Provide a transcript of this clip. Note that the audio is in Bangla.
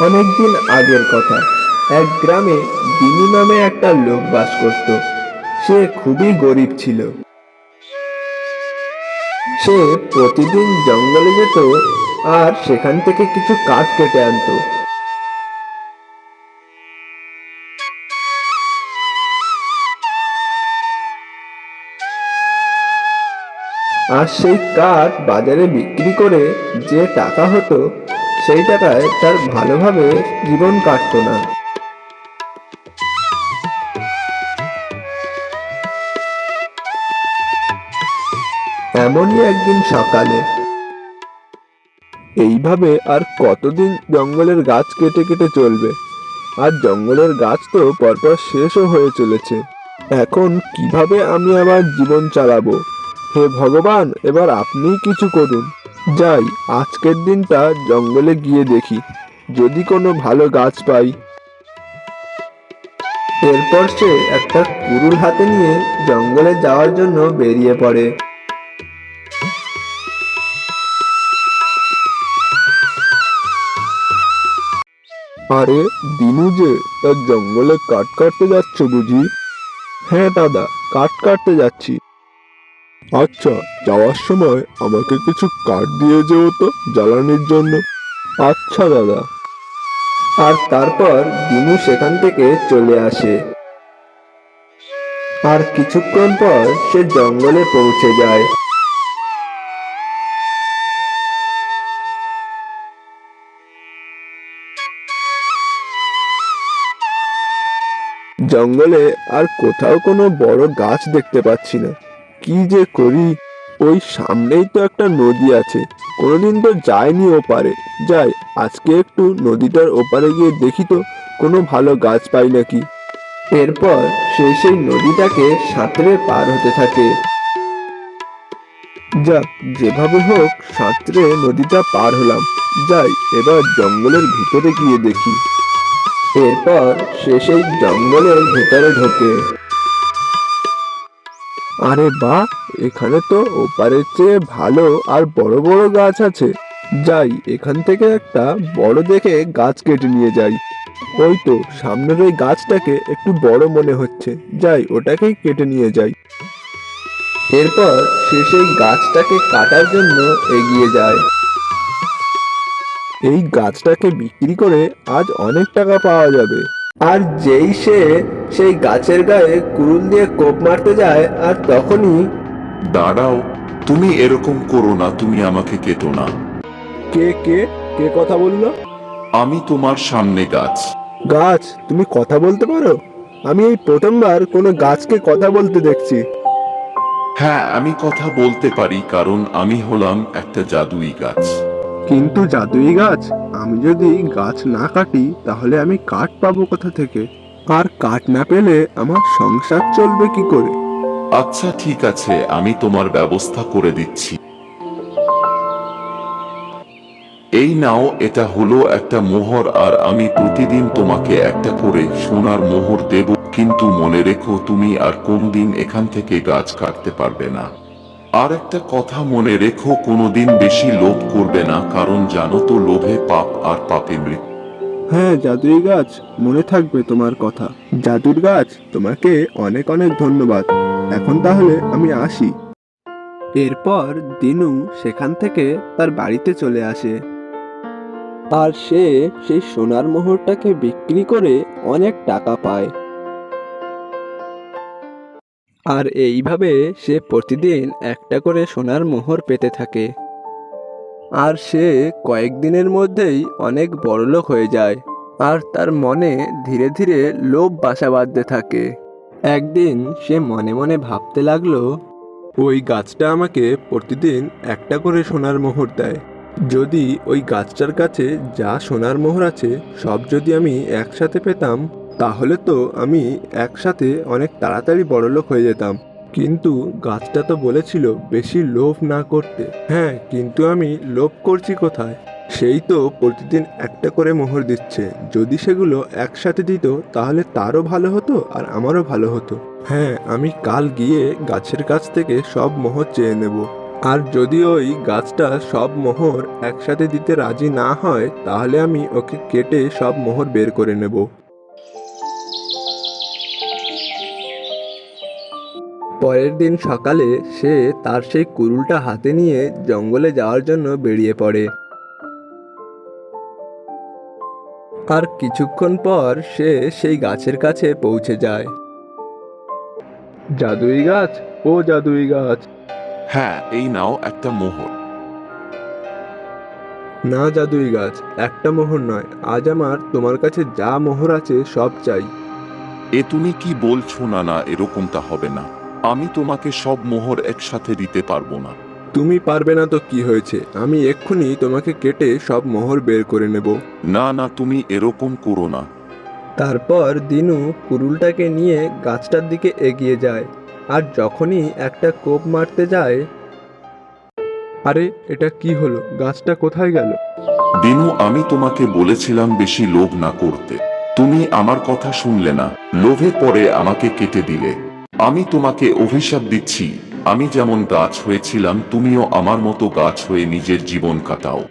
অনেকদিন আগের কথা। এক গ্রামে দিনু নামে একটা লোক বাস করত। সে খুবই গরিব ছিল। সে প্রতিদিন জঙ্গলে যেত আর সেখান থেকে কিছু কাঠ কেটে আনতো। আর সেই কাঠ বাজারে বিক্রি করে যে টাকা হতো, সেই টাকায় তার ভালোভাবে জীবন কাটতো না। এমনই একদিন সকালে, এইভাবে আর কতদিন জঙ্গলের গাছ কেটে কেটে চলবে? আর জঙ্গলের গাছ তো পরপর শেষও হয়ে চলেছে। এখন কিভাবে আমি আমার জীবন চালাবো? হে ভগবান, এবার আপনিই কিছু করুন। যাই, আজকের দিনটা জঙ্গলে গিয়ে দেখি, যদি কোনো ভালো গাছ পাই। এরপর সে একটা কুড়ুল হাতে নিয়ে জঙ্গলে যাওয়ার জন্য বেরিয়ে পড়ে। আরে দিনু যে, তার জঙ্গলে কাঠ কাটতে যাচ্ছ বুঝি? হ্যাঁ দাদা, কাঠ কাটতে যাচ্ছি। আচ্ছা, যাওয়ার সময় আমাকে কিছু কাঠ দিয়ে যেও তো, জ্বালানির জন্য। আচ্ছা দাদা। আর তারপর দিনু সেখান থেকে চলে আসে। আর কিছুক্ষণ পর সে জঙ্গলে পৌঁছে যায়। জঙ্গলে আর কোথাও কোনো বড় গাছ দেখতে পাচ্ছি না। কি যে করি! ওই সামনেই তো একটা নদী আছে, কোনোদিন তো যায়নি ওপারে। যাই, আজকে একটু নদীটার ওপারে গিয়ে দেখি তো কোনো ভালো গাছ পাই নাকি। এরপর সে সেই নদীটাকে সাঁতরে পার হতে থাকে। যাক, যেভাবে হোক সাঁতরে নদীটা পার হলাম। যাই, এবার জঙ্গলের ভিতরে গিয়ে দেখি। এরপর সে সেই জঙ্গলের ভিতরে ঢোকে। আরে বাহ, এখানে তো ওপারের চেয়ে ভালো আর বড় বড় গাছ আছে। যাই, এখান থেকে একটা বড় দেখে গাছ কেটে নিয়ে যাই। ওই তো সামনের ওই গাছটাকে একটু বড় মনে হচ্ছে, যাই ওটাকেই কেটে নিয়ে যাই। এরপর সে সেই গাছটাকে কাটার জন্য এগিয়ে যায়। এই গাছটাকে বিক্রি করে আজ অনেক টাকা পাওয়া যাবে। আর যেই সে সেই গাছের গায়ে কুড়ুল দিয়ে কোপ মারতে যায়, আর তখনই দাঁড়াও, তুমি এরকম করো না, তুমি আমাকে কেটো না। কে কে কে কথা বললো? আমি তোমার সামনে গাছ। গাছ, তুমি কথা বলতে পারো? আমি এই প্রথমবার কোনো গাছকে কথা বলতে দেখছি। হ্যাঁ, আমি কথা বলতে পারি, কারণ আমি হলাম একটা জাদুই গাছ। কিন্তু জাদুই গাছ, আমি যদি গাছ না কাটি তাহলে আমি কাঠ পাবো কোথা থেকে? আর কাঠ না পেলে আমার সংসার চলবে কি করে? আচ্ছা ঠিক আছে, আমি তোমার ব্যবস্থা করে দিচ্ছি। এই নাও, এটা হলো একটা মোহর, আর আমি প্রতিদিন তোমাকে একটা করে সোনার মোহর দেব। কিন্তু মনে রেখো, তুমি আর কোনদিন এখান থেকে গাছ কাটতে পারবে না। আর একটা কথা মনে রেখো, কোনোদিন বেশি লোভ করবে না, কারণ জানো তো, লোভে পাপ, আর পাপে মৃত্যু। হ্যাঁ জাদুই গাছ, মনে থাকবে তোমার কথা। জাদুর গাছ, তোমাকে অনেক অনেক ধন্যবাদ। এখন তাহলে আমি আসি। এরপর দিনু সেখান থেকে তার বাড়িতে চলে আসে। আর সে সেই সোনার মোহরটাকে বিক্রি করে অনেক টাকা পায়। আর এইভাবে সে প্রতিদিন একটা করে সোনার মোহর পেতে থাকে। আর সে কয়েকদিনের মধ্যেই অনেক বড়লোক হয়ে যায়। আর তার মনে ধীরে ধীরে লোভ বাসা বাঁধতে থাকে। একদিন সে মনে মনে ভাবতে লাগলো, ওই গাছটা আমাকে প্রতিদিন একটা করে সোনার মোহর দেয়। যদি ওই গাছটার কাছে যা সোনার মোহর আছে সব যদি আমি একসাথে পেতাম, তাহলে তো আমি একসাথে অনেক তাড়াতাড়ি বড়লোক হয়ে যেতাম। কিন্তু গাছটা তো বলেছিল বেশি লোভ না করতে। হ্যাঁ, কিন্তু আমি লোভ করছি কোথায়? সেই তো প্রতিদিন একটা করে মোহর দিচ্ছে। যদি সেগুলো একসাথে দিত তাহলে তারও ভালো হতো আর আমারও ভালো হতো। হ্যাঁ, আমি কাল গিয়ে গাছের কাছ থেকে সব মোহর চেয়ে নেব। আর যদি ওই গাছটা সব মোহর একসাথে দিতে রাজি না হয় তাহলে আমি ওকে কেটে সব মোহর বের করে নেব। পরের দিন সকালে সে তার সেই কুড়ুলটা হাতে নিয়ে জঙ্গলে যাওয়ার জন্য বেরিয়ে পড়ে। আর কিছুক্ষণ পর সে সেই গাছের কাছে পৌঁছে যায়। জাদুই গাছ, ও জাদুই গাছ। হ্যাঁ, এই নাও একটা মোহর। না জাদুই গাছ, একটা মোহর নয়, আজ আমার তোমার কাছে যা মোহর আছে সব চাই। এ তুমি কি বলছো? না না, এরকমটা হবে না। আমি তোমাকে সব মোহর একসাথে দিতে পারবো না। তুমি পারবে না তো কি হয়েছে, আমি এক্ষুনি তোমাকে কেটে সব মোহর বের করে নেব। না না, তুমি এরকম করো না। তারপর দিনু কুড়ুলটাকে নিয়ে গাছটার দিকে এগিয়ে যায়। আর যখনই একটা কোপ মারতে যায়, আরে এটা কি হলো, গাছটা কোথায় গেল? দিনু, আমি তোমাকে বলেছিলাম বেশি লোভ না করতে। তুমি আমার কথা শুনলে না, লোভে পড়ে আমাকে কেটে দিলে। আমি তোমাকে অভিশাপ দিচ্ছি, আমি যেমন গাছ হয়েছিলাম তুমিও আমার মতো গাছ হয়ে নিজের জীবন কাটাও।